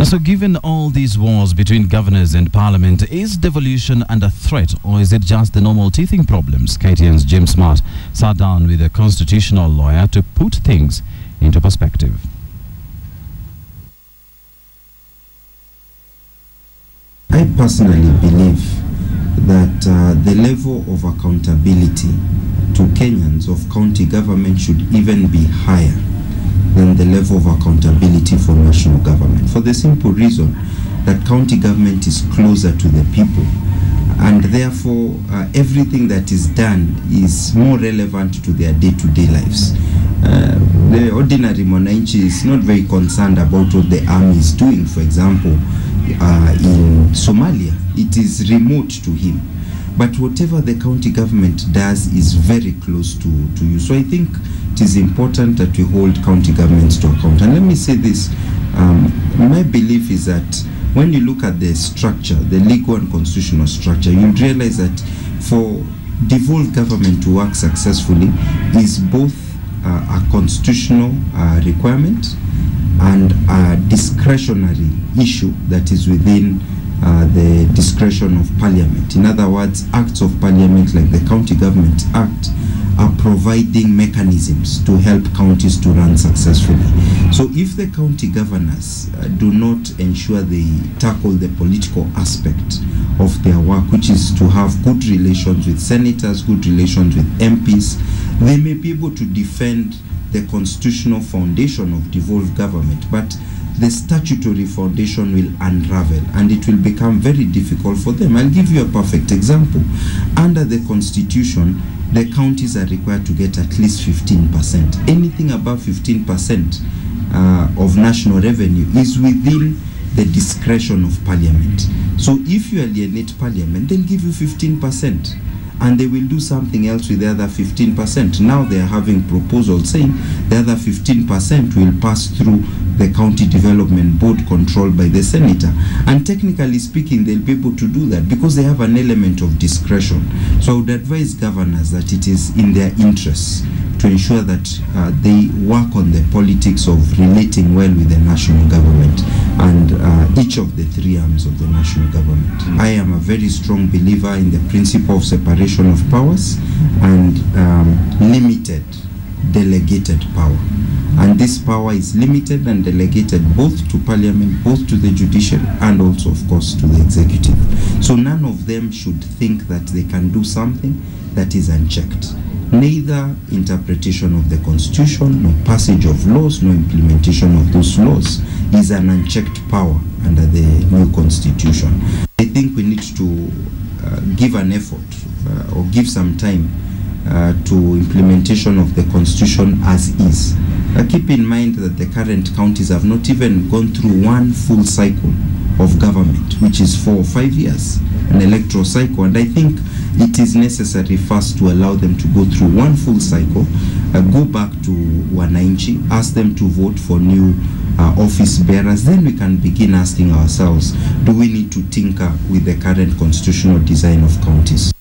So given all these wars between governors and parliament, is devolution under threat, or is it just the normal teething problems? KTN's Jim Smart sat down with a constitutional lawyer to put things into perspective. I personally believe that the level of accountability to Kenyans of county government should even be higher than the level of accountability for national government, for the simple reason that county government is closer to the people, and therefore everything that is done is more relevant to their day-to-day lives. The ordinary mwananchi is not very concerned about what the army is doing. For example, in Somalia, it is remote to him. But whatever the county government does is very close to you. So I think it is important that we hold county governments to account. And let me say this, my belief is that when you look at the structure, the legal and constitutional structure, you'll realize that for devolved government to work successfully is both a constitutional requirement and a discretionary issue that is within the discretion of Parliament. In other words, acts of Parliament like the County Government Act are providing mechanisms to help counties to run successfully. So if the county governors do not ensure they tackle the political aspect of their work, which is to have good relations with senators, good relations with MPs, they may be able to defend the constitutional foundation of devolved government, but the statutory foundation will unravel and it will become very difficult for them. I'll give you a perfect example. Under the Constitution, the counties are required to get at least 15%. Anything above 15% of national revenue is within the discretion of Parliament. So if you alienate Parliament, they'll give you 15%. And they will do something else with the other 15%. Now they are having proposals saying the other 15% will pass through the County Development Board controlled by the senator. And technically speaking, they'll be able to do that because they have an element of discretion. So I would advise governors that it is in their interests to ensure that they work on the politics of relating well with the national government and each of the three arms of the national government. I am a very strong believer in the principle of separation of powers and limited delegated power. And this power is limited and delegated both to Parliament, both to the judiciary, and also, of course, to the executive. So none of them should think that they can do something that is unchecked. Neither interpretation of the Constitution, nor passage of laws, nor implementation of those laws is an unchecked power under the new Constitution. I think we need to give an effort or give some time to implementation of the Constitution as is. Keep in mind that the current counties have not even gone through one full cycle of government, which is 4 or 5 years, an electoral cycle. And I think it is necessary first to allow them to go through one full cycle, go back to wananchi, ask them to vote for new office bearers. Then we can begin asking ourselves, do we need to tinker with the current constitutional design of counties?